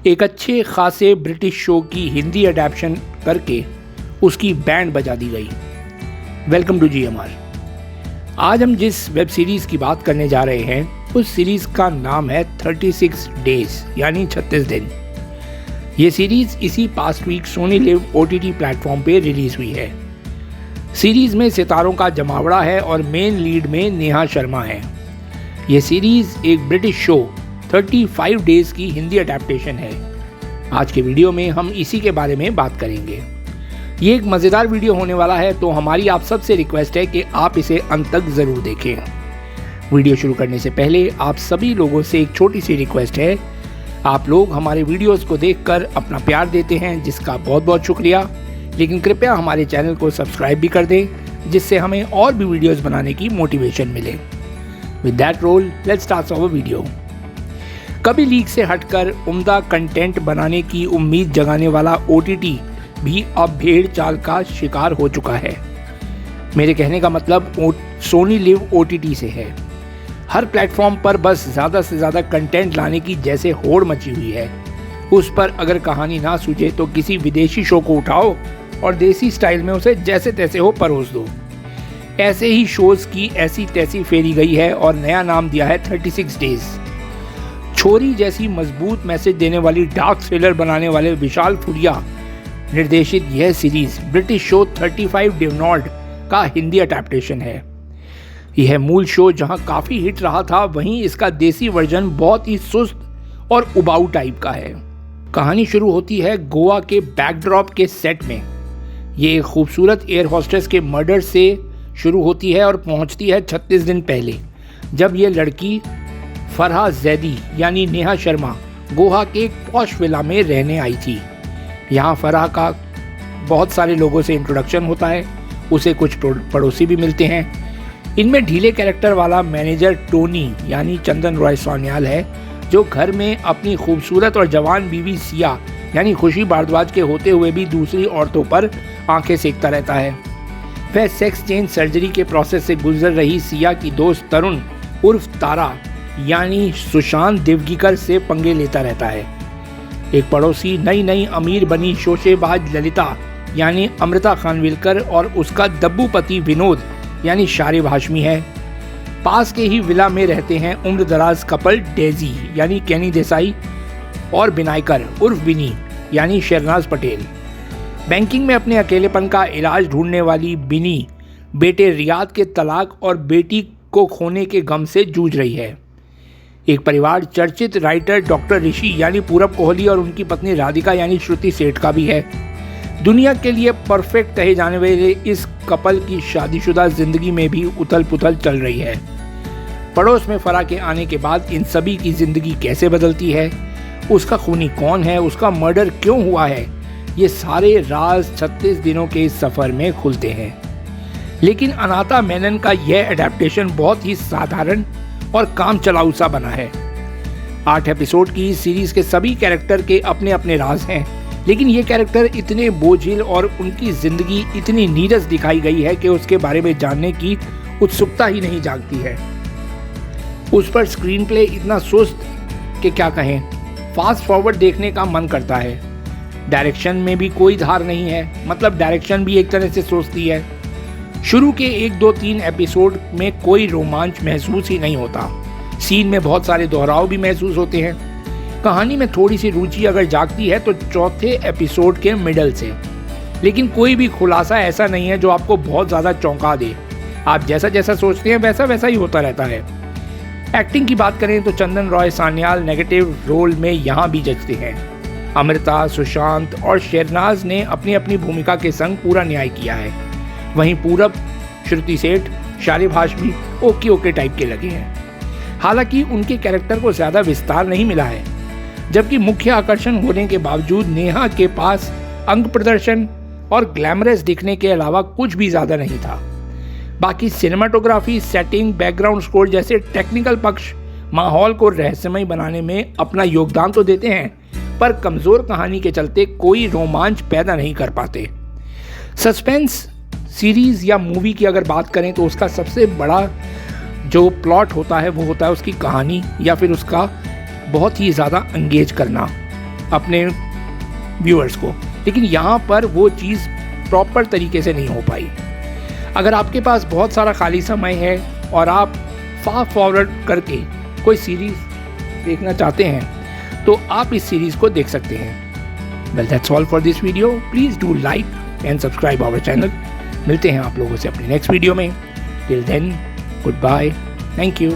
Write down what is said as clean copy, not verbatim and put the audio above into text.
एक अच्छे खासे ब्रिटिश शो की हिंदी अडेप्शन करके उसकी बैंड बजा दी गई। Welcome to GMR। आज हम जिस वेब सीरीज़ की बात करने जा रहे हैं उस सीरीज़ का नाम है 36 डेज यानी 36 दिन। ये सीरीज़ इसी past week Sony Liv OTT platform पे रिलीज़ हुई है। सीरीज़ में सितारों का जमावड़ा है और मेन लीड में नेहा शर्मा है। ये सीरीज़ एक ब्रिटिश शो 35 डेज की हिंदी अडेप्टेशन है। आज के वीडियो में हम इसी के बारे में बात करेंगे। ये एक मज़ेदार वीडियो होने वाला है, तो हमारी आप सबसे रिक्वेस्ट है कि आप इसे अंत तक ज़रूर देखें। वीडियो शुरू करने से पहले आप सभी लोगों से एक छोटी सी रिक्वेस्ट है। आप लोग हमारे वीडियोस को देखकर अपना प्यार देते हैं, जिसका बहुत बहुत शुक्रिया, लेकिन कृपया हमारे चैनल को सब्सक्राइब भी कर दें, जिससे हमें और भी वीडियोस बनाने की मोटिवेशन मिले। With that role let's start our video. कभी लीक से हटकर उम्दा कंटेंट बनाने की उम्मीद जगाने वाला OTT भी अब भेड़ चाल का शिकार हो चुका है। मेरे कहने का मतलब सोनी लिव OTT से है। हर प्लेटफॉर्म पर बस ज़्यादा से ज़्यादा कंटेंट लाने की जैसे होड़ मची हुई है। उस पर अगर कहानी ना सूझे तो किसी विदेशी शो को उठाओ और देसी स्टाइल में उसे जैसे तैसे हो परोस दो। ऐसे ही शोज़ की ऐसी तैसी फेरी गई है और नया नाम दिया है 36 डेज। छोरी जैसी मजबूत मैसेज देने वाली डार्क थ्रिलर बनाने वाले विशाल फुरिया निर्देशित यह सीरीज ब्रिटिश शो 35 डेवनॉल्ड का हिंदी अडेप्टेशन है। यह मूल शो जहां काफ़ी हिट रहा था, वहीं इसका देसी वर्जन बहुत ही सुस्त और उबाऊ टाइप का है। कहानी शुरू होती है गोवा के बैकड्रॉप के सेट में। ये एक खूबसूरत एयर होस्टेस के मर्डर से शुरू होती है और पहुंचती है 36 दिन पहले, जब यह लड़की फरहा जैदी यानी नेहा शर्मा गोवा के एक पॉश विला में रहने आई थी। यहाँ फरहा का बहुत सारे लोगों से इंट्रोडक्शन होता है, उसे कुछ पड़ोसी भी मिलते हैं। इनमें ढीले कैरेक्टर वाला मैनेजर टोनी यानी चंदन रॉय सान्याल है, जो घर में अपनी खूबसूरत और जवान बीवी सिया यानी खुशी भारद्वाज के होते हुए भी दूसरी औरतों पर आंखें सेकता रहता है। वह सेक्स चेंज सर्जरी के प्रोसेस से गुजर रही सिया की दोस्त तरुण उर्फ तारा यानी सुशांत दिवगीकर से पंगे लेता रहता है। एक पड़ोसी नई अमीर बनी शोशेबाज ललिता यानी अमृता खानविलकर और उसका दब्बू पति विनोद यानी शारिब हाशमी है। पास के ही विला में रहते हैं उम्रदराज कपल डेजी यानी कैनी देसाई और बिनायकर उर्फ बिनी यानी शहनाज पटेल। बैंकिंग में अपने अकेलेपन का इलाज ढूंढने वाली बिनी बेटे रियाद के तलाक और बेटी को खोने के गम से जूझ रही है। एक परिवार चर्चित राइटर डॉक्टर ऋषि यानी पूरब कोहली और उनकी पत्नी राधिका यानी श्रुति सेठ का भी है। दुनिया के लिए परफेक्ट कहे जाने वाले इस कपल की शादीशुदा जिंदगी में भी उथल पुथल चल रही है। पड़ोस में फराह के आने के बाद इन सभी की जिंदगी कैसे बदलती है, उसका खूनी कौन है, उसका मर्डर क्यों हुआ है, ये सारे राज 36 दिनों के इस सफर में खुलते हैं। लेकिन अनाता मेनन का यह एडेप्टेशन बहुत ही साधारण और काम चलाऊ सा बना है। 8 एपिसोड की इस सीरीज के सभी कैरेक्टर के अपने अपने राज हैं, लेकिन ये कैरेक्टर इतने बोझिल और उनकी जिंदगी इतनी नीरस दिखाई गई है कि उसके बारे में जानने की उत्सुकता ही नहीं जागती है। उस पर स्क्रीन प्ले इतना सुस्त कि क्या कहें, फास्ट फॉरवर्ड देखने का मन करता है। डायरेक्शन में भी कोई धार नहीं है, मतलब डायरेक्शन भी एक तरह से सोचती है। शुरू के 1, 2, 3 एपिसोड में कोई रोमांच महसूस ही नहीं होता। सीन में बहुत सारे दोहराव भी महसूस होते हैं। कहानी में थोड़ी सी रुचि अगर जागती है तो चौथे एपिसोड के मिडल से, लेकिन कोई भी खुलासा ऐसा नहीं है जो आपको बहुत ज़्यादा चौंका दे। आप जैसा जैसा सोचते हैं वैसा वैसा ही होता रहता है। एक्टिंग की बात करें तो चंदन रॉय सान्याल नेगेटिव रोल में यहाँ भी जचते हैं। अमृता, सुशांत और शहनाज ने अपनी अपनी भूमिका के संग पूरा न्याय किया है। वहीं पूरब, श्रुति सेठ, शारिब हाशमी ओके टाइप के लगे हैं। हालांकि उनके कैरेक्टर को ज़्यादा विस्तार नहीं मिला है, जबकि मुख्य आकर्षण होने के बावजूद नेहा के पास अंग प्रदर्शन और ग्लैमरस दिखने के अलावा कुछ भी ज़्यादा नहीं था। बाकी सिनेमाटोग्राफी, सेटिंग, बैकग्राउंड स्कोर जैसे टेक्निकल पक्ष माहौल को रहस्यमय बनाने में अपना योगदान तो देते हैं, पर कमज़ोर कहानी के चलते कोई रोमांच पैदा नहीं कर पाते। सस्पेंस सीरीज़ या मूवी की अगर बात करें तो उसका सबसे बड़ा जो प्लॉट होता है वो होता है उसकी कहानी या फिर उसका बहुत ही ज़्यादा एंगेज करना। अपने व्यूअर्स को, लेकिन यहाँ पर वो चीज़ प्रॉपर तरीके से नहीं हो पाई। अगर आपके पास बहुत सारा खाली समय है और आप फास्ट फॉरवर्ड करके कोई सीरीज़ देखना चाहते हैं तो आप इस सीरीज़ को देख सकते हैं। Well that's all for this video. Please do like and subscribe our channel. मिलते हैं आप लोगों से अपने नेक्स्ट वीडियो में। Till then, good bye, thank you.